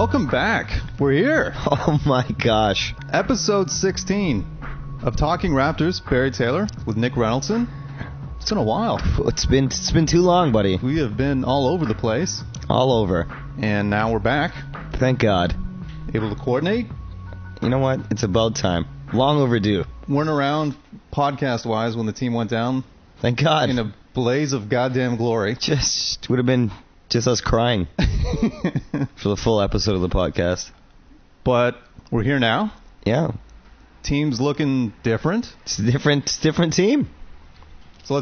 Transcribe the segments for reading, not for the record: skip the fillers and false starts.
Welcome back. We're here. Oh my gosh. Episode 16 of Talking Raptors. Barry Taylor with Nick Reynoldson. It's been a while. It's been too long, buddy. We have been all over the place. All over. And now we're back. Thank God. Able to coordinate. You know what? It's about time. Long overdue. Weren't around podcast-wise when the team went down. Thank God. In a blaze of goddamn glory. Just would have been just us crying for the full episode of the podcast. But we're here now. Yeah. Team's looking different. It's a different team. So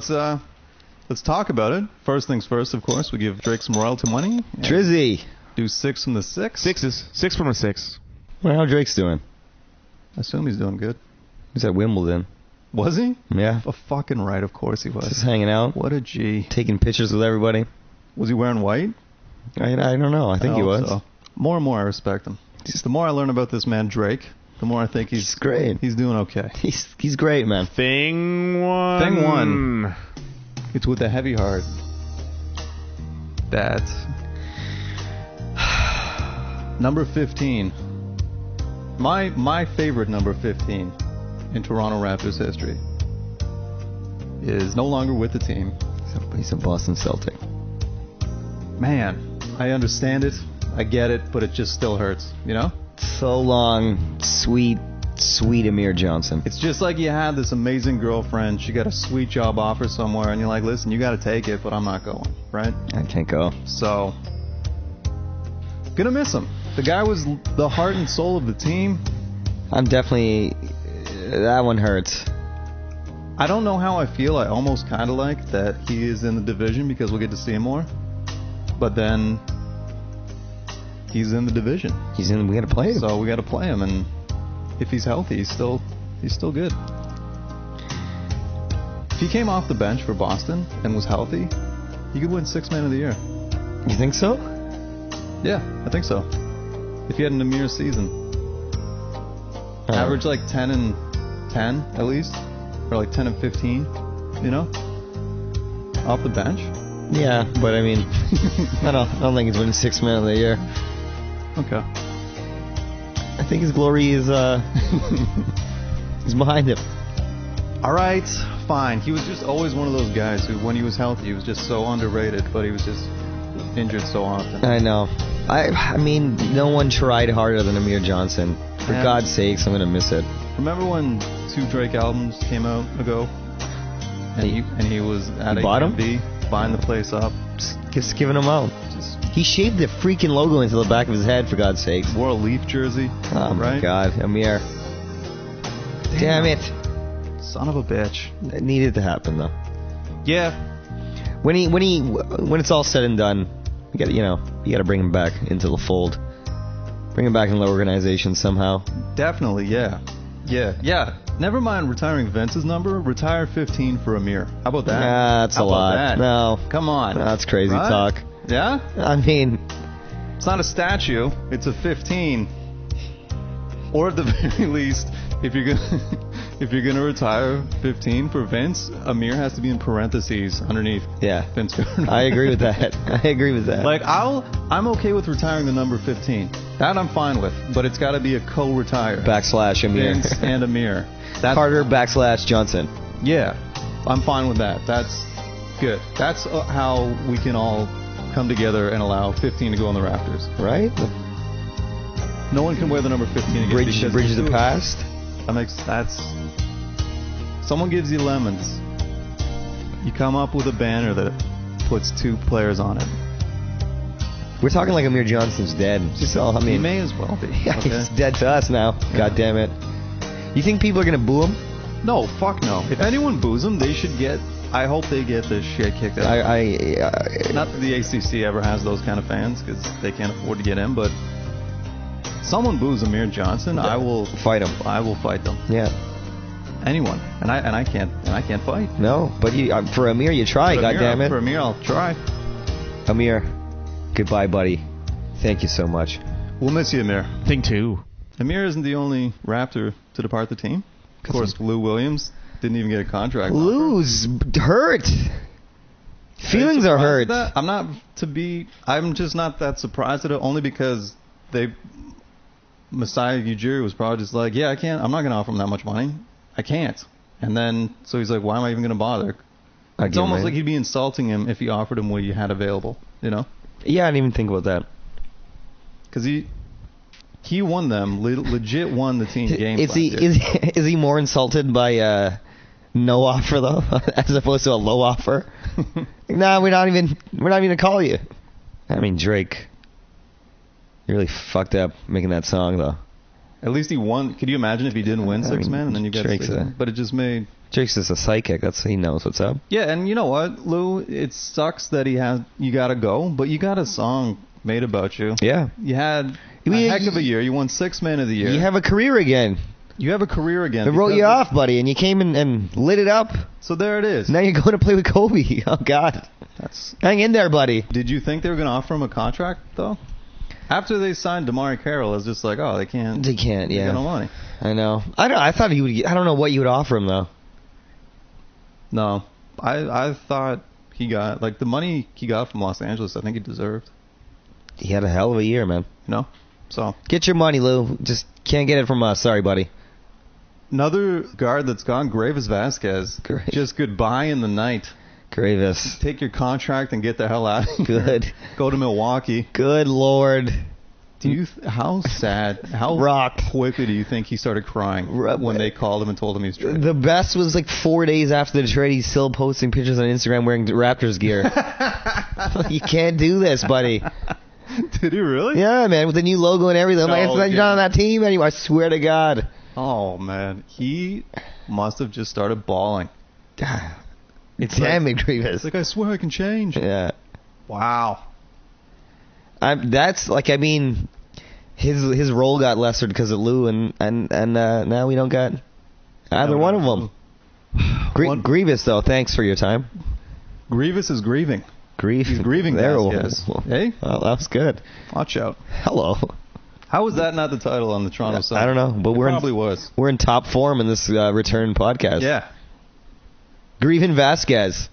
let's talk about it. First things first, of course, we give Drake some royalty money. Drizzy. Do 6 from the 6. Six from the 6. Well, how Drake's doing? I assume he's doing good. He's at Wimbledon. Was he? Yeah. A fucking right, of course he was. Just hanging out. What a G. Taking pictures with everybody. Was he wearing white? I don't know. I think he was. So. More and more I respect him. Just the more I learn about this man Drake, the more I think he's great. He's doing okay. He's great, man. Thing one. It's with a heavy heart that number 15, my favorite number 15 in Toronto Raptors history, is no longer with the team. He's a Boston Celtic. Man, I understand it, I get it, but it just still hurts, you know? So long, sweet Amir Johnson. It's just like you had this amazing girlfriend, she got a sweet job offer somewhere, and you're like, listen, you got to take it, but I'm not going, right? I can't go. So, gonna miss him. The guy was the heart and soul of the team. I'm definitely... that one hurts. I don't know how I feel. I almost kind of like that he is in the division because we'll get to see him more. But then he's in the division. We got to play him. So we got to play him, and if he's healthy, he's still good. If he came off the bench for Boston and was healthy, he could win Sixth Man of the Year. You think so? Yeah, I think so. If he had an Amir season, average like 10 and 10 at least, or like 10 and 15, you know, off the bench. Yeah, but I mean, I don't think he's winning Sixth Man of the Year. Okay. I think his glory is is behind him. All right, fine. He was just always one of those guys who, when he was healthy, he was just so underrated, but he was just injured so often. I know. I mean, no one tried harder than Amir Johnson. For God's sakes, I'm gonna miss it. Remember when 2 Drake albums came out ago, and he was at AMV buying the place up, just giving them out. He shaved the freaking logo into the back of his head, for God's sakes. Wore a Leaf jersey. Oh my God, Amir. Damn it. Son of a bitch. It needed to happen though. Yeah. When it's all said and done, you got to bring him back into the fold. Bring him back in the organization somehow. Definitely, yeah. Never mind retiring Vince's number. Retire 15 for Amir. How about that? That's a lot. That? No. Come on. That's crazy right? talk. Yeah? I mean, it's not a statue. It's a 15. Or at the very least, if you're gonna retire 15 for Vince, Amir has to be in parentheses underneath. Yeah. Vince Gardner. I agree with that. I agree with that. Like I'm okay with retiring the number 15. That I'm fine with, but it's got to be a co-retire. / Amir. Vince and Amir. That's, Carter / Johnson. Yeah, I'm fine with that. That's good. That's how we can all come together and allow 15 to go on the Raptors. Right? No one can wear the number 15 again. Bridge the past. That's. Someone gives you lemons. You come up with a banner that puts 2 players on it. We're talking like Amir Johnson's dead. He may as well be. Yeah, okay? He's dead to us now. Yeah. God damn it. You think people are going to boo him? No, fuck no. If anyone boos him, they should get... I hope they get the shit kicked out. Not that the ACC ever has those kind of fans, because they can't afford to get in, but... Someone boos Amir Johnson, I will... Fight him. I will fight them. Yeah. Anyone. And I can't fight. No, but for Amir, you try, goddammit. For Amir, I'll try. Amir, goodbye, buddy. Thank you so much. We'll miss you, Amir. Thing 2. Amir isn't the only Raptor to depart the team. Of course, Lou Williams didn't even get a contract. Lou's hurt. Feelings are hurt. I'm just not that surprised at it, only because Masai Ujiri was probably just like, yeah, I can't. I'm not going to offer him that much money. I can't. And then, so he's like, why am I even going to bother? It's almost like he'd be insulting him if he offered him what he had available, you know? Yeah, I didn't even think about that. Because he won them, legit won the team game. Is he more insulted by no offer though, as opposed to a low offer? Nah, we're not even gonna call you. I mean, Drake, you really fucked up making that song though. At least he won. Could you imagine if he didn't win six man and then you get Drake's six? But it just made Drake's just a psychic. He knows what's up. Yeah, and you know what, Lou? It sucks that you gotta go, but you got a song made about you. Yeah, you had a heck of a year. You won 6 Man of the Year. You have a career again. You have a career again. They wrote you off, buddy, and you came and lit it up. So there it is. Now you're going to play with Kobe. Oh, God. Hang in there, buddy. Did you think they were going to offer him a contract, though? After they signed Demar Carroll, it's just like, oh, they can't. They can't, yeah. They got no money. I know. I thought he would. I don't know what you would offer him, though. No. I thought he got, like, the money he got from Los Angeles, I think he deserved. He had a hell of a year, man. You know? So. Get your money, Lou. Just can't get it from us. Sorry, buddy. Another guard that's gone, Greivis Vasquez. Just goodbye in the night. Greivis. Take your contract and get the hell out of here. Good. Go to Milwaukee. Good Lord. How sad, how quickly do you think he started crying when they called him and told him he's traded? The best was like 4 days after the trade, he's still posting pictures on Instagram wearing Raptors gear. You can't do this, buddy. Did he really? Yeah, man, with the new logo and everything. I'm like, you're not on that team anymore. I swear to God. Oh, man. He must have just started bawling. Damn it, Greivis. It's like, I swear I can change. Yeah. Wow. His role got lessered because of Lou, and now we don't got either one of them. Greivis, though, thanks for your time. Greivis is grieving. He's grieving there. Hey? Well, that was good. Watch out. Hello. How was that not the title on the Toronto Sun? I don't know, but we're in top form in this return podcast. Yeah. Grieving Vasquez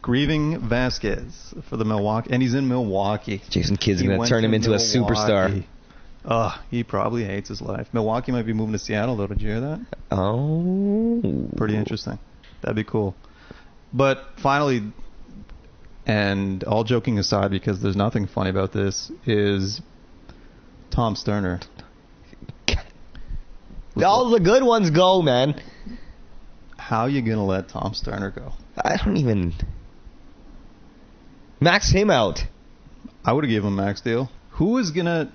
for the Milwaukee, and he's in Milwaukee. Jason Kidd's going to turn him into a superstar. He probably hates his life. Milwaukee might be moving to Seattle, though. Did you hear that? Oh. Pretty interesting. That'd be cool. But finally, and all joking aside, because there's nothing funny about this, is Tom Sterner. All the good ones go, man. How you going to let Tom Sterner go? I don't even... Max him out. I would have given him a max deal. Who is going to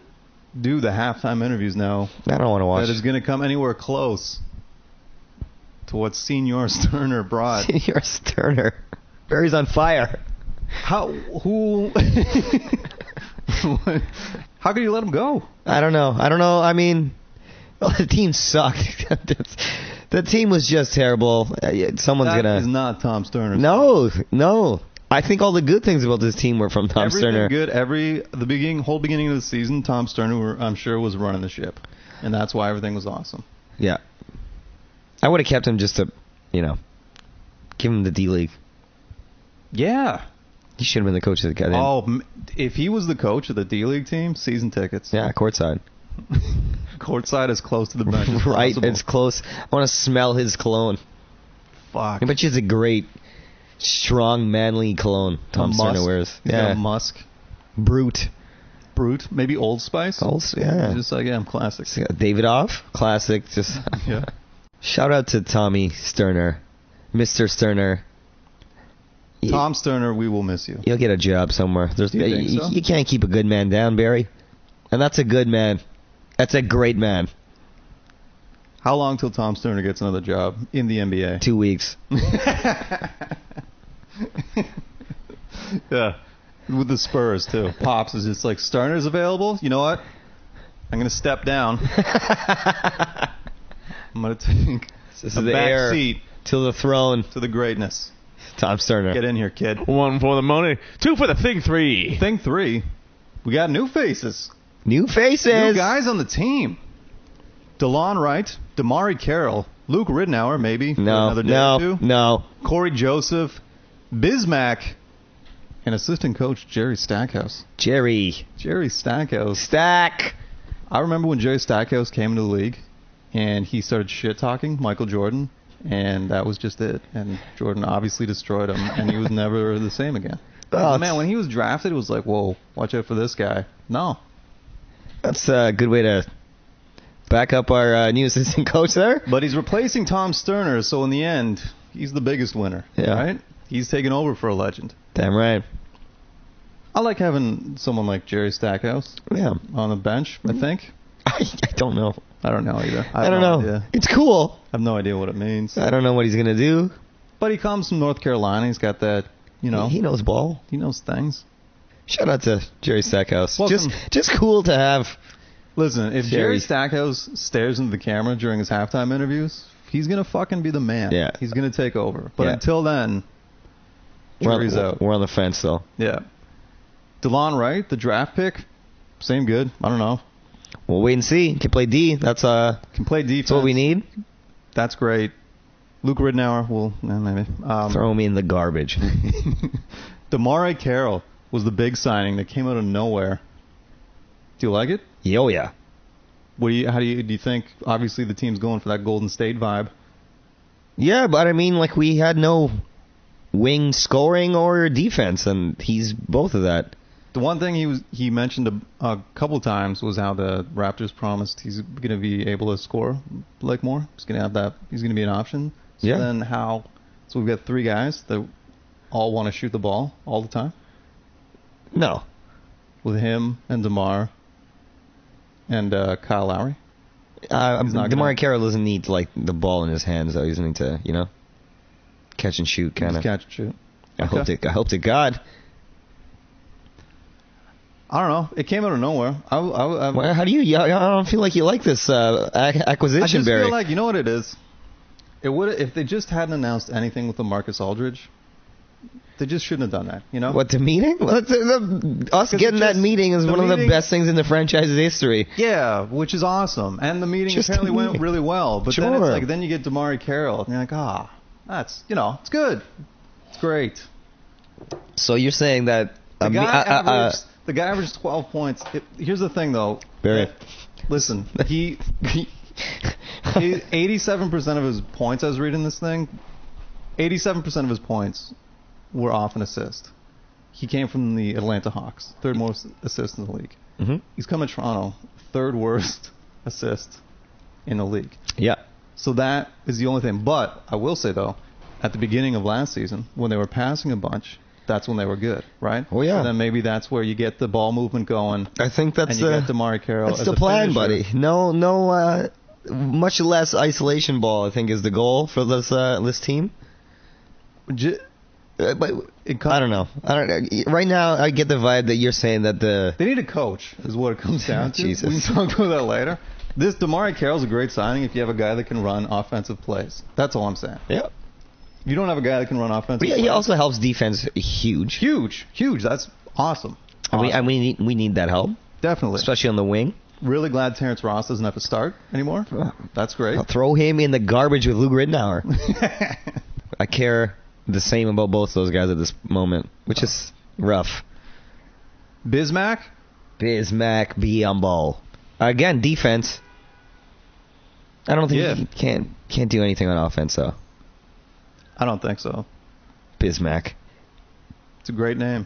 do the halftime interviews now? I don't want to watch. That is going to come anywhere close to what Senior Sterner brought. Senior Sterner. Barry's on fire. How could you let him go? I don't know. I mean, the team sucked. The team was just terrible. That is not Tom Sterner. No. I think all the good things about this team were from Tom Sterner. Good. Whole beginning of the season, Tom Sterner, I'm sure, was running the ship, and that's why everything was awesome. Yeah. I would have kept him just to, give him the D-League. Yeah. He should have been the coach of the guy. Oh, if he was the coach of the D-League team, season tickets. Yeah, courtside. Courtside is close to the bench as right, possible. It's close. I want to smell his cologne. Fuck. I bet you it's a great, strong, manly cologne Tom Sterner wears. Yeah. Musk. Brute. Maybe Old Spice. Yeah. Just like, classic. Davidoff. Classic. Just yeah. Shout out to Tommy Sterner. Mr. Sterner. Tom Sterner, we will miss you. You'll get a job somewhere. You can't keep a good man down, Barry. And that's a good man. That's a great man. How long till Tom Sterner gets another job in the NBA? 2 weeks. Yeah. With the Spurs, too. Pops is just like, Sterner's available? You know what? I'm going to step down. I'm going to take a back seat to the throne. To the greatness. Tom Sterner. Get in here, kid. 1 for the money. 2 for the thing 3. Thing 3. We got new faces. New guys on the team. DeLon Wright, Damari Carroll, Luke Ridnour, maybe. Another day or two. No. Corey Joseph, Bismack, and assistant coach Jerry Stackhouse. Jerry Stackhouse. Stack. I remember when Jerry Stackhouse came into the league, and he started shit-talking Michael Jordan, and that was just it. And Jordan obviously destroyed him, and he was never the same again. Oh, Man, when he was drafted, it was like, whoa, watch out for this guy. No. That's a good way to back up our new assistant coach there. But he's replacing Tom Sterner, so in the end, he's the biggest winner, right? He's taking over for a legend. Damn right. I like having someone like Jerry Stackhouse on the bench, I think. I don't know. I don't know either. I don't know. Idea. It's cool. I have no idea what it means. I don't know what he's going to do. But he comes from North Carolina. He's got that, you know. He knows ball. He knows things. Shout out to Jerry Stackhouse. Welcome. Just cool to have. Listen, if Jerry Stackhouse stares into the camera during his halftime interviews, he's going to fucking be the man. Yeah. He's going to take over. But until then, Jerry's out. We're on the fence, though. Yeah. DeLon Wright, the draft pick, same good. I don't know. We'll wait and see. Can play D. That's can play defense. That's what we need. That's great. Luke Ridnour will maybe throw me in the garbage. Demar Carroll was the big signing that came out of nowhere. Do you like it? Oh yeah. How do you think? Obviously, the team's going for that Golden State vibe. Yeah, but I mean, like, we had no wing scoring or defense, and he's both of that. The one thing he mentioned a couple times was how the Raptors promised he's going to be able to score like more. He's going to have that. He's going to be an option. So then so we've got 3 guys that all want to shoot the ball all the time. No. With him and DeMar and Kyle Lowry. DeMar Carroll doesn't need like the ball in his hands though. He doesn't need to, catch and shoot kind of. Catch and shoot. I hope to God. I don't know. It came out of nowhere. How do you? I don't feel like you like this acquisition, I just Barry. feel like, you know what it is? It would if they just hadn't announced anything with the Marcus Aldridge. They just shouldn't have done that, What, the meeting? Well, us getting that meeting is one of the best things in the franchise's history. Yeah, which is awesome. And the meeting apparently went really well. But then it's like, then you get DeMar Carroll, and you're like, that's, it's good. It's great. So you're saying that the guy averaged 12 points. Here's the thing, though. Barry. Listen, he 87% of his points, I was reading this thing, 87% of his points were off an assist. He came from the Atlanta Hawks, 3rd most assists in the league. Mm-hmm. He's come to Toronto, 3rd worst assist in the league. Yeah. So that is the only thing. But I will say, though, at the beginning of last season, when they were passing a bunch, that's when they were good, right? Oh, yeah. So then maybe that's where you get the ball movement going. I think that's and you get DeMar Carroll. That's the plan, buddy. No, much less isolation ball, I think, is the goal for this team. But I don't know. Right now, I get the vibe that you're saying that they need a coach, is what it comes down to. Jesus. We can talk about that later. This DeMar Carroll's a great signing if you have a guy that can run offensive plays. That's all I'm saying. Yeah. You don't have a guy that can run offensive plays. He also helps defense huge. Huge. That's awesome. And we need that help. Definitely. Especially on the wing. Really glad Terrence Ross doesn't have to start anymore. That's great. I'll throw him in the garbage with Luke Ridnour. I care the same about both those guys at this moment, which is rough. Bismack be on ball. Again, defense. I don't think he can't do anything on offense, though. I don't think so. Bismack. It's a great name.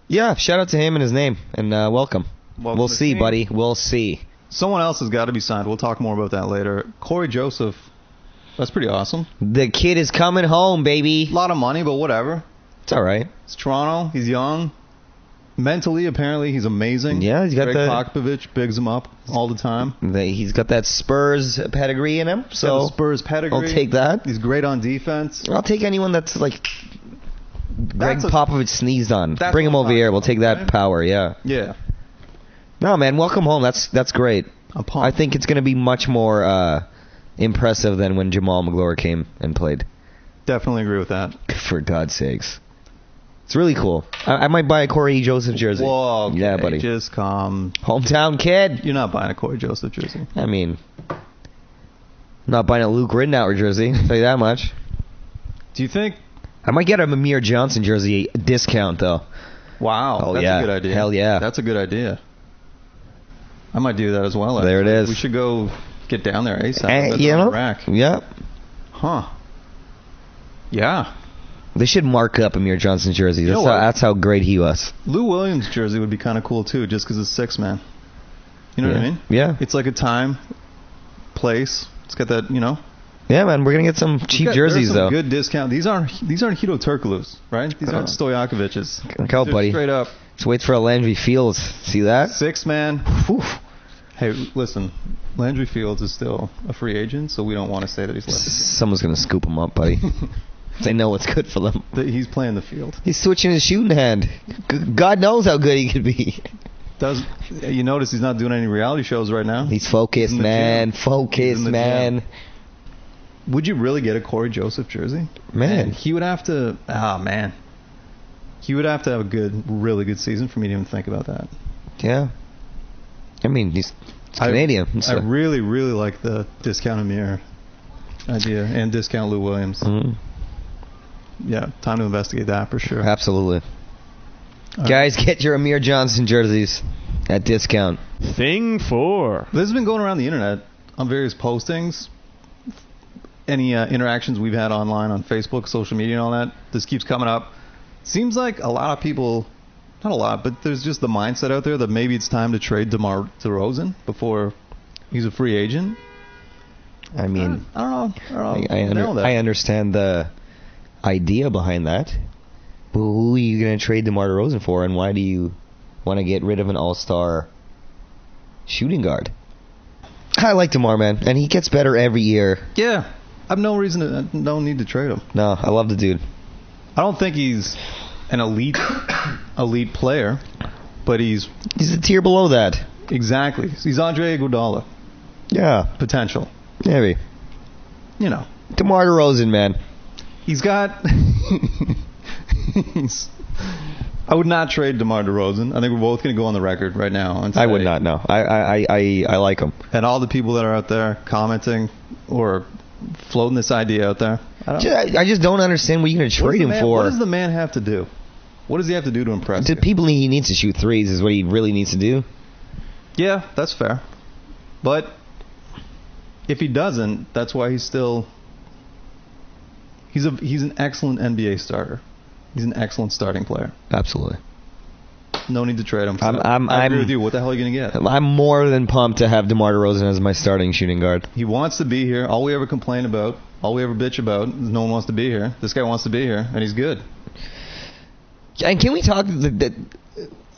Yeah, shout out to him and his name, and welcome. We'll see, team. buddy. We'll see. Someone else has got to be signed. We'll talk more about that later. Corey Joseph. That's pretty awesome. The kid is coming home, baby. A lot of money, but whatever. It's all right. It's Toronto. He's young. Mentally, apparently, he's amazing. Yeah, he's got Greg Popovich bigs him up all the time. He's got that Spurs pedigree in him. So Spurs pedigree. I'll take that. He's great on defense. I'll take anyone that's like Greg Popovich sneezed on. Bring him over here. We'll take that power. Yeah. Yeah. No, man, welcome home. That's great. I think it's going to be much more impressive than when Jamal McGlory came and played. Definitely agree with that. For God's sakes. It's really cool. I might buy a Corey Joseph jersey. Whoa, okay, yeah, buddy. Just come. Hometown kid. You're not buying a Corey Joseph jersey. I mean, I'm not buying a Luke Ridnour jersey. I'll tell you that much. Do you think? I might get a Amir Johnson jersey discount, though. Wow. That's a good idea. Hell yeah. That's a good idea. I might do that as well. There it is. We should go get down there ASAP. And, you know, rack. yeah. Huh. Yeah. They should mark up Amir Johnson's jersey. That's how great he was. Lou Williams' jersey would be kind of cool, too, just because it's 6, man. You know what I mean? Yeah. It's like a time, place. It's got that, you know. Yeah, man. We're going to get some cheap jerseys, though. Good discount. These aren't Hito Turkoglu's, right? These aren't Stojakovic's. Look out, buddy. Straight up. Just wait for a Landry Fields. See that? 6, man. Whew. Hey, listen. Landry Fields is still a free agent, so we don't want to say that he's left. Someone's going to scoop him up, buddy. They know what's good for them. He's playing the field. He's switching his shooting hand. God knows how good he could be. You notice he's not doing any reality shows right now? He's focused, man. Focused, man. Would you really get a Corey Joseph jersey? Man. He would have to... man. He would have to have a really good season for me to even think about that. Yeah. I mean, he's Canadian. I really, really like the discount Amir idea and discount Lou Williams. Mm-hmm. Yeah, time to investigate that for sure. Absolutely. Guys, get your Amir Johnson jerseys at discount. Thing 4. This has been going around the internet on various postings. Any interactions we've had online on Facebook, social media, and all that. This keeps coming up. Seems like a lot of people, not a lot, but there's just the mindset out there that maybe it's time to trade DeMar DeRozan before he's a free agent. I mean, I don't know. I understand the idea behind that. But who are you going to trade DeMar DeRozan for, and why do you want to get rid of an all-star shooting guard? I like DeMar, man, and he gets better every year. Yeah, I have no need to trade him. No, I love the dude. I don't think he's an elite player, but he's a tier below that. Exactly. He's Andre Iguodala. Yeah. Potential. Maybe. You know. DeMar DeRozan, man. He's got... I would not trade DeMar DeRozan. I think we're both going to go on the record right now and say, I would not, no. I like him. And all the people that are out there commenting or floating this idea out there, I just don't understand what you're going to trade him for. What does the man have to do? What does he have to do to impress you? The people he needs to shoot threes is what he really needs to do. Yeah, that's fair. But if he doesn't, that's why he's still... He's an excellent NBA starter. He's an excellent starting player. Absolutely. No need to trade him. I agree with you. What the hell are you going to get? I'm more than pumped to have DeMar DeRozan as my starting shooting guard. He wants to be here. All we ever complain about, all we ever bitch about, is no one wants to be here. This guy wants to be here, and he's good. And can we talk...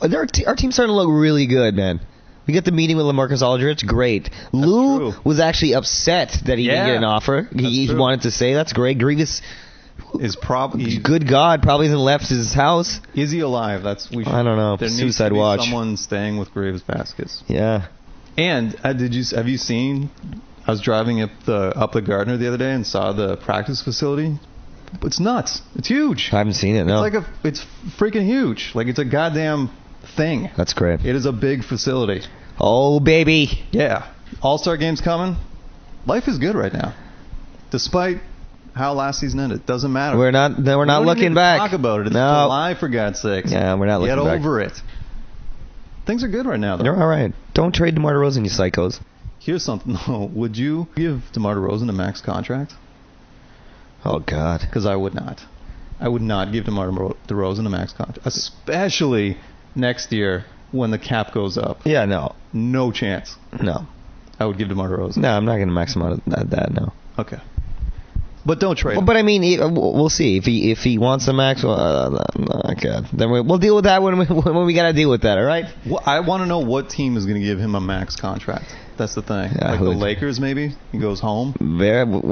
our team's starting to look really good, man. We got the meeting with LaMarcus Aldridge. Great. Lou was actually upset that he didn't get an offer. He wanted to say that's great. Greivis is probably... Good God, probably hasn't left his house. Is he alive? I don't know. There Suicide needs to be watch. Someone staying with Greivis Baskets. Yeah. And have you seen... I was driving up the Gardner the other day and saw the practice facility. It's nuts. It's huge. I haven't seen it, no. It's freaking huge. Like, it's a goddamn thing. That's great. It is a big facility. Oh, baby. Yeah. All-Star game's coming. Life is good right now. Despite how last season ended. Doesn't matter. We're not looking back. Talk about it. It's July, for God's sakes. Yeah, we're not looking back. Get over it. Things are good right now, though. You're all right. Don't trade DeMar DeRozan, you psychos. Here's something, though. Would you give DeMar DeRozan a max contract? Oh, God. Because I would not. I would not give DeMar DeRozan a max contract. Especially next year when the cap goes up. Yeah, no. No chance. No. I would give DeMar DeRozan. No, I'm not going to max him out at that, no. Okay. But don't trade him. But I mean, we'll see. If he wants a max, okay. Then we'll deal with that when we got to deal with that, all right? Well, I want to know what team is going to give him a max contract. That's the thing. Yeah, like the Lakers, maybe? He goes home.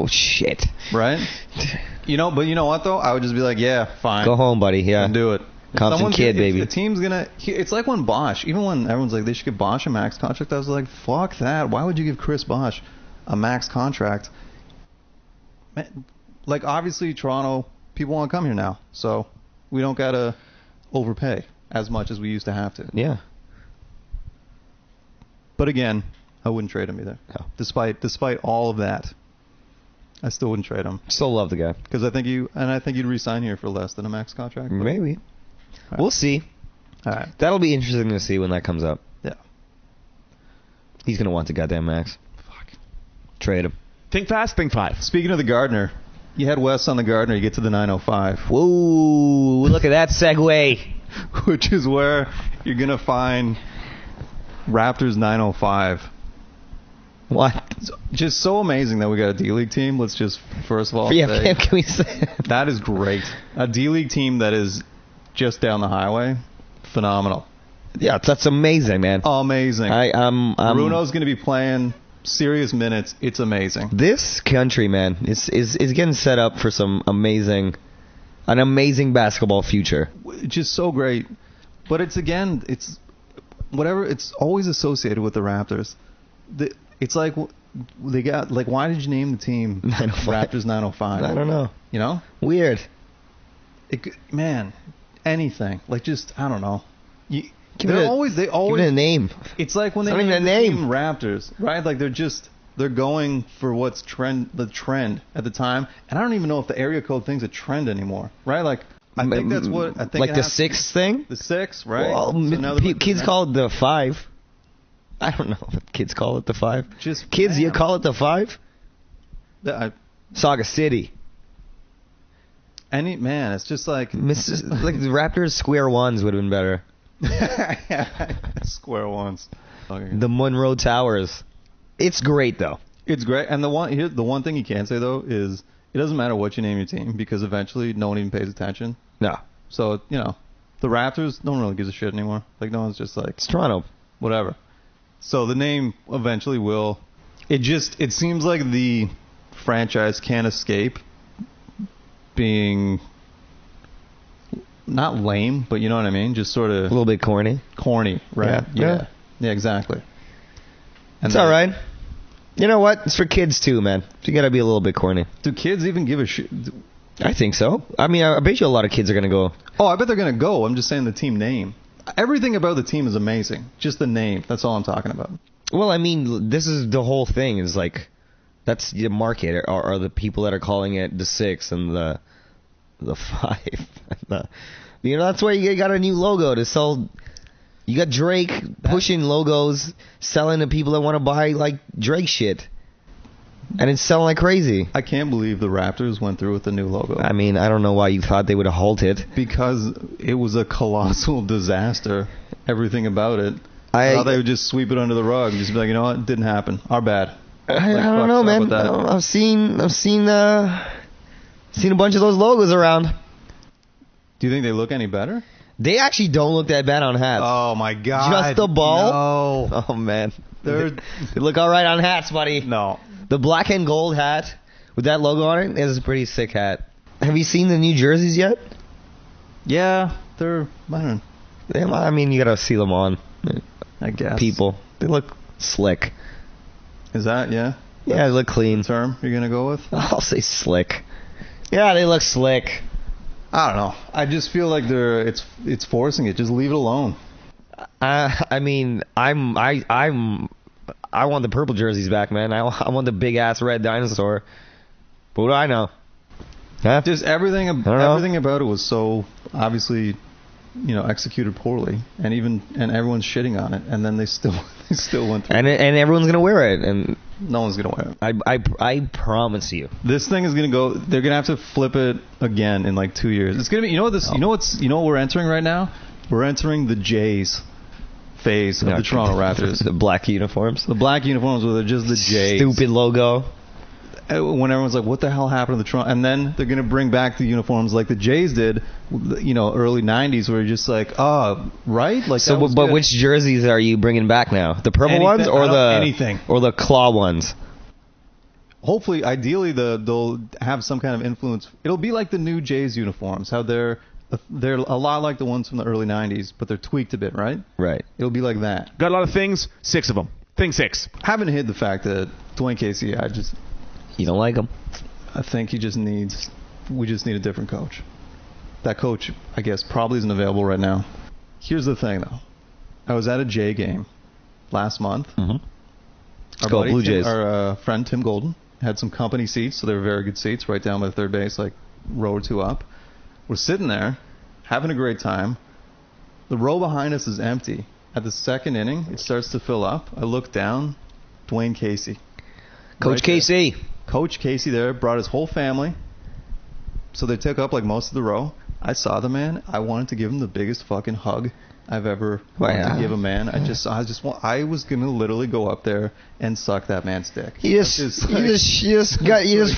Shit. Right? But you know what, though? I would just be like, yeah, fine. Go home, buddy. Yeah. And do it. Compton kid, baby. The team's going to... It's like when Bosch... Even when everyone's like, they should give Bosch a max contract, I was like, fuck that. Why would you give Chris Bosch a max contract? Man, like, obviously, Toronto, people want to come here now. So we don't got to overpay as much as we used to have to. Yeah. But again, I wouldn't trade him either. No. Despite all of that, I still wouldn't trade him. Still love the guy. Because I think you'd re-sign here for less than a max contract. Maybe. Right. We'll see. All right. That'll be interesting to see when that comes up. Yeah. He's gonna want the goddamn max. Fuck. Trade him. Think fast, think 5. Speaking of the Gardner, you had West on the Gardner. You get to the 905, Whoa! Look at that segue. which is where you're gonna find Raptors 905. What? Just so amazing that we got a D-League team. Let's just first of all Yeah, say can we say? that is great. A D-League team that is just down the highway, phenomenal. Yeah, that's amazing, man. Amazing. Bruno's going to be playing serious minutes. It's amazing. This country, man, is getting set up for an amazing basketball future. Just so great. But it's whatever. It's always associated with the Raptors. It's like they got like. Why did you name the team 905? Raptors 905? I don't know. You know, Weird. Man, anything like just I don't know. They Give it a name. It's like when they It's not even name a the name. team Raptors, right? Like they're going for what's the trend at the time, and I don't even know if the area code thing's a trend anymore, right? Like I think that's what I think. Like the 6 thing. The 6, right? Well, So now they're like kids call it the 5. I don't know. Kids call it the 5. Just Kids, man, you call it the 5? Saga City. It's just like Like the Raptors Square Ones would have been better. square ones. The Monroe Towers. It's great though. It's great, and the one thing you can say though is it doesn't matter what you name your team because eventually no one even pays attention. No. So the Raptors, no one really gives a shit anymore. Like no one's just like It's Toronto. whatever. So the name eventually will. It seems like the franchise can't escape being not lame, but you know what I mean. Just sort A of little bit corny. corny, right? Yeah. Yeah, exactly. And It's all right. You know what? It's for kids too, man. You gotta be a little bit corny. Do kids even give a shit? I think so. I mean, I bet you a lot of kids are gonna go. Oh, I bet they're gonna go. I'm just saying the team name. Everything about the team is amazing. Just the name. That's all I'm talking about. Well, I mean, this is the whole thing. Is like, that's the market. Are the people that are calling it the 6 and the 5? That's why you got a new logo to sell. You got Drake pushing logos, selling to people that want to buy like Drake shit, and it's selling like crazy. I can't believe the Raptors went through with the new logo. I mean, I don't know why you thought they would have halted. Because it was a colossal disaster. Everything about it. I thought they would just sweep it under the rug and just be like, you know what, it didn't happen. Our bad. I don't know, man. I've seen a bunch of those logos around. Do you think they look any better? They actually don't look that bad on hats. Oh my god. Just the ball? No. Oh man. They're They look all right on hats, buddy. no. The black and gold hat with that logo on it is a pretty sick hat. Have you seen the new jerseys yet? Yeah, they're I don't know. I mean, you gotta see them on. I guess. People. They look slick. Is that Yeah, they look clean. term you're gonna go with? I'll say slick. Yeah, they look slick. I don't know. I just feel like it's forcing it. Just leave it alone. I mean, I want the purple jerseys back, man. I want the big ass red dinosaur. But what do I know? Huh? Just everything about it was so obviously, executed poorly, and everyone's shitting on it, and then they still went through. And everyone's gonna wear it, and no one's gonna wear it. I promise you. This thing is gonna go. They're gonna have to flip it again in like 2 years. It's gonna be. You know what we're entering right now? We're entering the Jays phase of the Toronto Raptors. The black uniforms. The black uniforms where they're just the Jays. Stupid logo. When everyone's like, what the hell happened to the Toronto? And then they're going to bring back the uniforms like the Jays did, early 90s, where you're just like, right? Like, so, but which jerseys are you bringing back now? The purple ones or anything? Or the claw ones? Hopefully, ideally, they'll have some kind of influence. It'll be like the new Jays uniforms, how they're a lot like the ones from the early 90s, but they're tweaked a bit, right? Right. It'll be like that. Got a lot of things, 6 of them. Thing 6. Haven't hid the fact that Dwayne Casey, You don't like them? I think we just need a different coach. That coach, I guess, probably isn't available right now. Here's the thing, though. I was at a Jay game last month. Mm-hmm. Our Blue Jays. Our friend Tim Golden had some company seats, so they were very good seats, right down by the third base, like row or two up. We're sitting there, having a great time. The row behind us is empty, At the second inning, it starts to fill up. I look down, Dwayne Casey. Coach Casey. Coach Casey there brought his whole family. So they took up like most of the row. I saw the man. I wanted to give him the biggest fucking hug I've ever wanted to give a man. I was gonna literally go up there and suck that man's dick. You just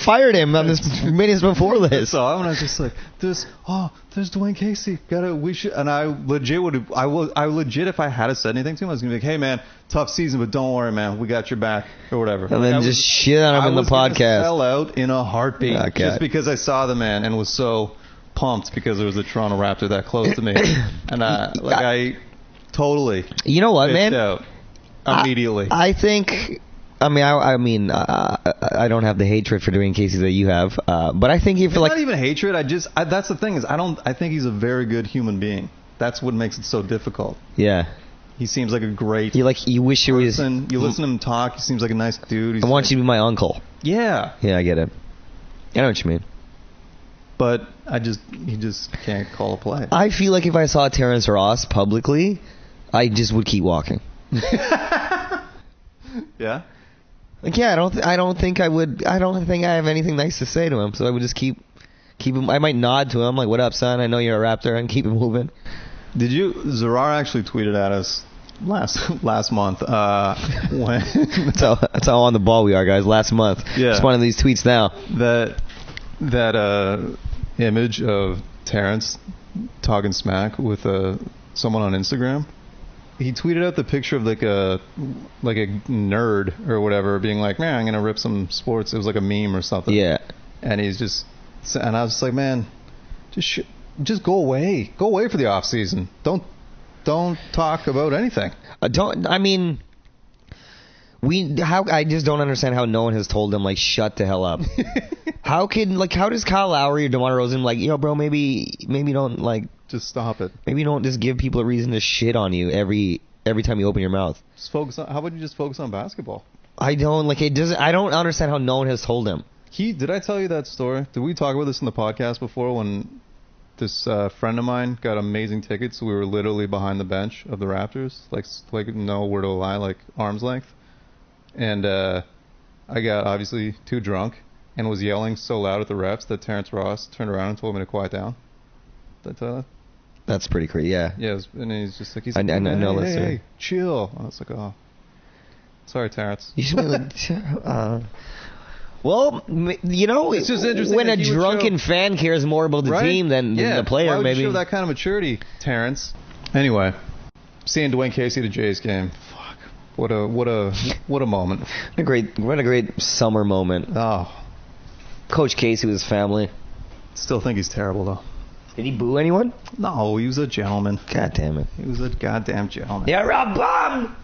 fired him on this minutes before this. So I was just like, there's Dwayne Casey. And I legit if I had said anything to him, I was gonna be like, hey man, tough season, but don't worry, man, we got your back or whatever. And then just shit on him in the podcast. I was gonna sell out in a heartbeat just because I saw the man and was so pumped because there was a Toronto Raptor that close to me, and I totally. You know what, man? Out immediately. I think. I don't have the hatred for Dwayne Casey that you have, but I think if like not even hatred. That's the thing is I think he's a very good human being. That's what makes it so difficult. Yeah. He seems like a great. You wish he was. You listen to him talk. He seems like a nice dude. I want you to be my uncle. Yeah. Yeah, I get it. I know what you mean. But he just can't call a play. I feel like if I saw Terrence Ross publicly, I just would keep walking. Yeah. Like I don't think I would. I don't think I have anything nice to say to him, so I would just keep him. I might nod to him like, "What up, son? I know you're a Raptor," and keep it moving. Did you? Zarar actually tweeted at us last month when that's how on the ball we are, guys. Last month. Yeah. Just one of these tweets now. That image of Terrence talking smack with someone on Instagram. He tweeted out the picture of like a nerd or whatever being like, man, I'm gonna rip some sports. It was like a meme or something. Yeah. And I was just like, man, just go away for the off season. Don't talk about anything. I just don't understand how no one has told him like shut the hell up. How does Kyle Lowry or DeMar DeRozan like, yo bro, maybe don't like just stop it. Maybe don't just give people a reason to shit on you every time you open your mouth. Just focus on. How about you just focus on basketball? I don't understand how no one has told him. Did I tell you that story? Did we talk about this in the podcast before when this friend of mine got amazing tickets? We were literally behind the bench of the Raptors, like nowhere to lie, like arm's length. And I got obviously too drunk and was yelling so loud at the refs that Terrence Ross turned around and told me to quiet down. Did I tell that? That's pretty crazy, yeah. Yeah, and he's just like, I know that's hey, chill. I was like, oh, sorry, Terrence. You should well, you know, it's just interesting when a drunken fan cares more about the team than the player, why would maybe. You show that kind of maturity, Terrence. Anyway, seeing Dwayne Casey at the Jays game. What a moment. What a great summer moment. Oh. Coach Casey with his family. Still think he's terrible though. Did he boo anyone? No, he was a gentleman. God damn it. He was a goddamn gentleman. You're a bum!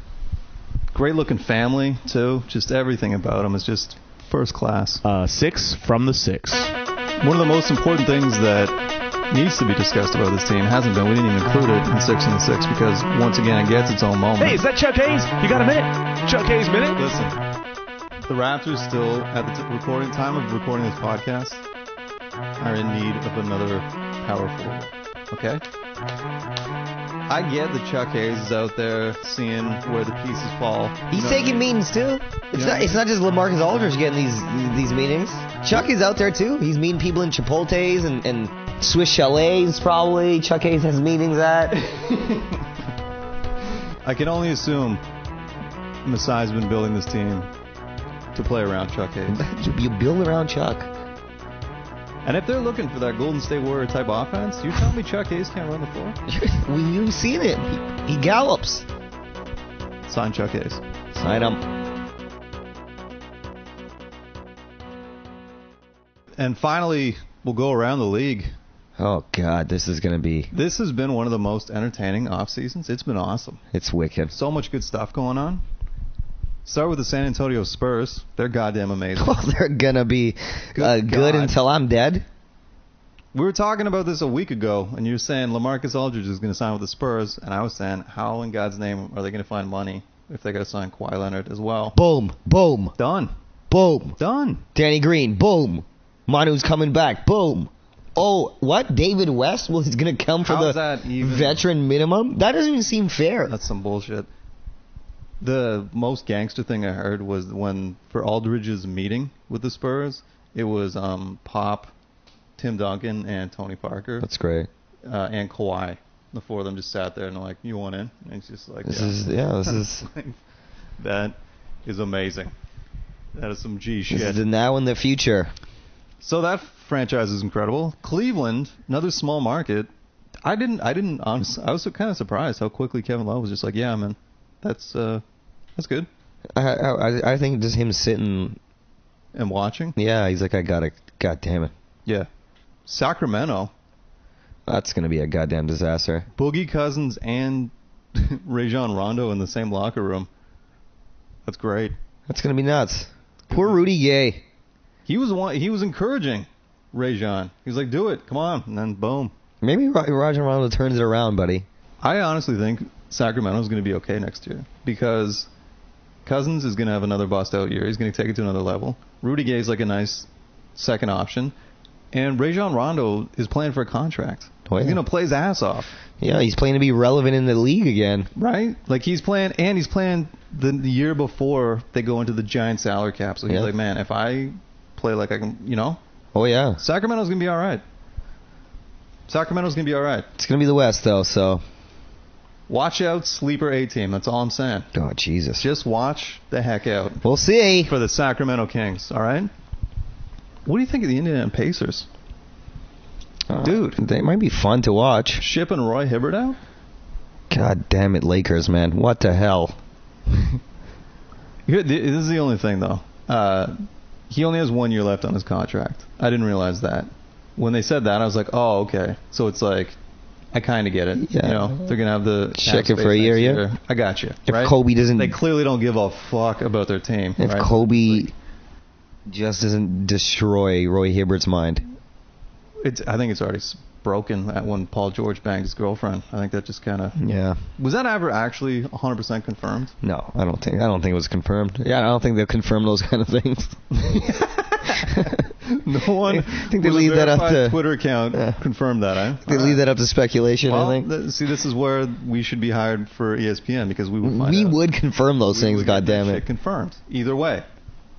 Great looking family too. Just everything about him is just first class. 6 from the 6. One of the most important things that needs to be discussed about this team hasn't been. We didn't even include it in 6 and the 6 because once again it gets its own moment. Hey, is that Chuck Hayes? You got a minute? Chuck Hayes minute? Listen, the Raptors still at the time of recording this podcast are in need of another power forward. Okay? I get that Chuck Hayes is out there seeing where the pieces fall. He's taking meetings too. It's not just LaMarcus Aldridge getting these meetings. Chuck is out there too. He's meeting people in Chipotle's and Swiss chalets probably. Chuck Hayes has meetings at. I can only assume Masai's been building this team to play around Chuck Hayes. You build around Chuck. And if they're looking for that Golden State Warrior type offense, you tell me Chuck Hayes can't run the floor? We've seen it. He gallops. Sign Chuck Hayes. Sign him. And finally, we'll go around the league. Oh, God, this has been one of the most entertaining off seasons. It's been awesome. It's wicked. So much good stuff going on. Start with the San Antonio Spurs. They're goddamn amazing. Well, they're going to be good until I'm dead. We were talking about this a week ago, and you were saying LaMarcus Aldridge is going to sign with the Spurs, and I was saying, how in God's name are they going to find money if they got to sign Kawhi Leonard as well? Boom. Boom. Done. Boom. Done. Danny Green. Boom. Manu's coming back. Boom. Oh, what? David West was going to come for How's the that even? veteran minimum? That doesn't even seem fair. That's some bullshit. The most gangster thing I heard was when, for Aldridge's meeting with the Spurs, it was Pop, Tim Duncan, and Tony Parker. That's great. And Kawhi. The four of them just sat there and they're like, "You want in?" And he's just like, This is That is amazing. That is some G this shit. is the now and the future. So that franchise is incredible. Cleveland, another small market. I was kind of surprised how quickly Kevin Love was just like, "Yeah, man, that's good." I think just him sitting And watching. Yeah, he's like, I got it. God damn it. Yeah. Sacramento. That's gonna be a goddamn disaster. Boogie Cousins and Rajon Rondo in the same locker room. That's great. That's gonna be nuts. Poor Rudy Gay. He was encouraging Rajon. He was like, "Do it, come on," and then boom. Maybe Rajon Rondo turns it around, buddy. I honestly think Sacramento's going to be okay next year because Cousins is going to have another bust-out year. He's going to take it to another level. Rudy Gay's like a nice second option. And Rajon Rondo is playing for a contract. Oh, yeah. He's going to play his ass off. Yeah, he's playing to be relevant in the league again. Right? Like he's playing the year before they go into the giant salary cap. So he's like, man, if I play like I can, Oh, yeah. Sacramento's going to be all right. Sacramento's going to be all right. It's going to be the West, though, so. Watch out, sleeper A-team. That's all I'm saying. Oh, Jesus. Just watch the heck out. We'll see. For the Sacramento Kings, all right? What do you think of the Indiana Pacers? Dude. They might be fun to watch. Shipping Roy Hibbert out? God damn it, Lakers, man. What the hell? This is the only thing, though. He only has 1 year left on his contract. I didn't realize that. When they said that, I was like, oh, okay. So it's like, I kind of get it. Yeah. They're going to have the check it for a year, yeah. I got you. If right? Kobe doesn't... They clearly don't give a fuck about their team. If right? Kobe just doesn't destroy Roy Hibbert's mind. I think it's already broken at when Paul George banged his girlfriend. I think that just kind of... Yeah. Was that ever actually 100% confirmed? No, I don't think it was confirmed. Yeah, I don't think they'll confirm those kind of things. No one. I think they leave that up to Twitter account confirmed that. They leave that up to speculation. Well, I think. See, this is where we should be hired for ESPN because we would find out. We would confirm those things. God damn it! Confirmed. Either way,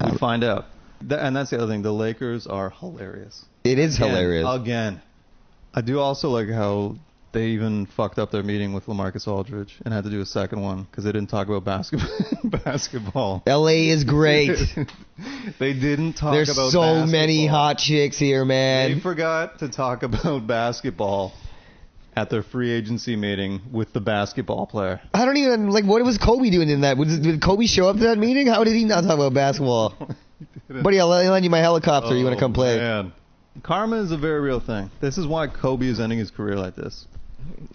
we find out. And that's the other thing. The Lakers are hilarious. It is hilarious. Again, I do also like how they even fucked up their meeting with LaMarcus Aldridge and had to do a second one because they didn't talk about basketball. LA is great. They didn't talk There's about so basketball. many hot chicks here, man. They forgot to talk about basketball at their free agency meeting with the basketball player. I don't even, what was Kobe doing in that? Did Kobe show up to that meeting? How did he not talk about basketball? Buddy, I'll lend you my helicopter. You want to come play? Man. Karma is a very real thing. This is why Kobe is ending his career like this.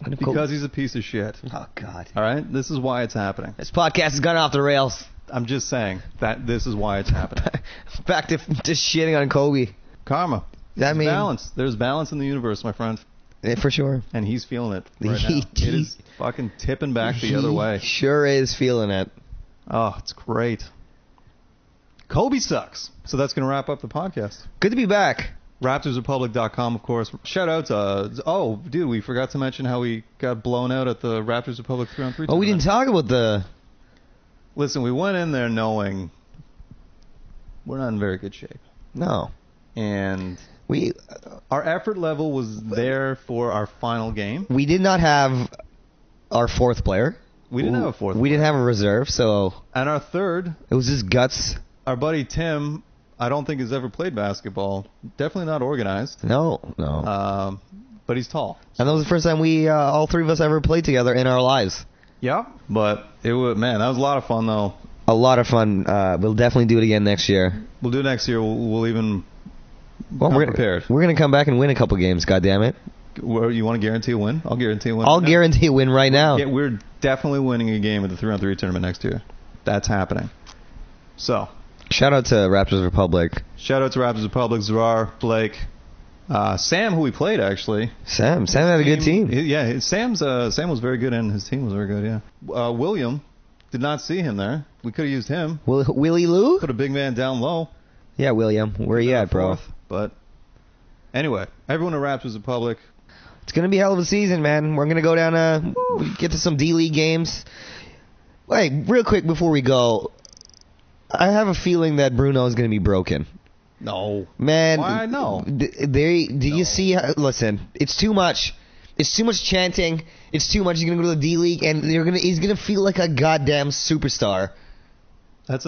Because he's a piece of shit. Oh, God. All right? This is why it's happening. This podcast has gone off the rails. I'm just saying that this is why it's happening. Back to just shitting on Kobe. Karma. That means balance. There's balance in the universe, my friend. Yeah, for sure. And he's feeling it right now. It is fucking tipping back the other way. Sure is feeling it. Oh, it's great. Kobe sucks. So that's going to wrap up the podcast. Good to be back. RaptorsRepublic.com, of course. Shout out to... dude, we forgot to mention how we got blown out at the Raptors Republic 3-on-3 Oh, we didn't talk about the... Listen, we went in there knowing we're not in very good shape. No. And our effort level was there for our final game. We did not have our fourth player. We didn't have a fourth player. We didn't have a reserve, so... And our third... It was just guts. Our buddy Tim... I don't think he's ever played basketball. Definitely not organized. No. But he's tall. And that was the first time we, all three of us, ever played together in our lives. Yeah. But that was a lot of fun, though. A lot of fun. We'll definitely do it again next year. We'll do it next year. We'll even come prepared. We're going to come back and win a couple games, goddammit. You want to guarantee a win? I'll guarantee a win. I'll guarantee a win right now. Yeah, we're definitely winning a game at the 3-on-3 tournament next year. That's happening. So... Shout out to Raptors Republic. Shout out to Raptors Republic, Zarar, Blake, Sam, who we played actually. Sam had a good team. Yeah, Sam was very good and his team was very good. Yeah. William, did not see him there. We could have used him. Willie Lou? Put a big man down low. Yeah, William. Where you at, bro? But Anyway, everyone at Raptors Republic. It's going to be a hell of a season, man. We're going to go down we get to some D-League games. Wait, real quick before we go, I have a feeling that Bruno is going to be broken. No. Man. Why no? You see, listen, it's too much. It's too much chanting. It's too much. He's going to go to the D-League, and he's going to feel like a goddamn superstar. That's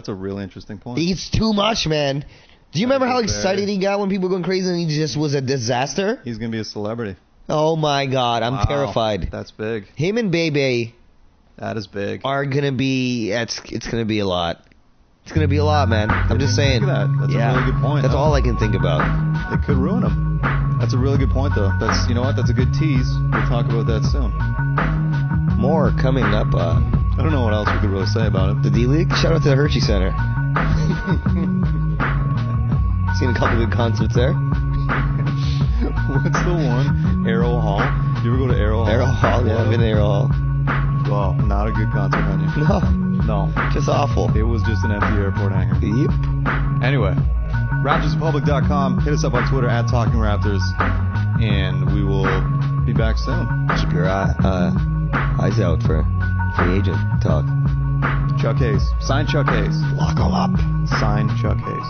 a really interesting point. It's too much, man. Do you remember how excited he got when people were going crazy and he just was a disaster? He's going to be a celebrity. Oh, my God. I'm terrified. That's big. Him and Bebe. That is big. Are going to be... It's going to be a lot. It's going to be a lot, man. I'm just saying. That's a really good point. That's all I can think about. It could ruin him. That's a really good point, though. You know what? That's a good tease. We'll talk about that soon. More coming up. I don't know what else we could really say about it. The D-League? Shout out to the Hershey Center. Seen a couple good concerts there. What's the one? Arrow Hall? You ever go to Arrow Hall? Arrow Hall, yeah. I've been to Arrow Hall. Well, not a good concert venue. No. Just awful. It was just an empty airport hangar. Yep. Anyway, RaptorsRepublic.com. Hit us up on Twitter at Talking Raptors. And we will be back soon. Keep your eyes out for free agent talk. Chuck Hayes. Sign Chuck Hayes. Lock him up. Sign Chuck Hayes.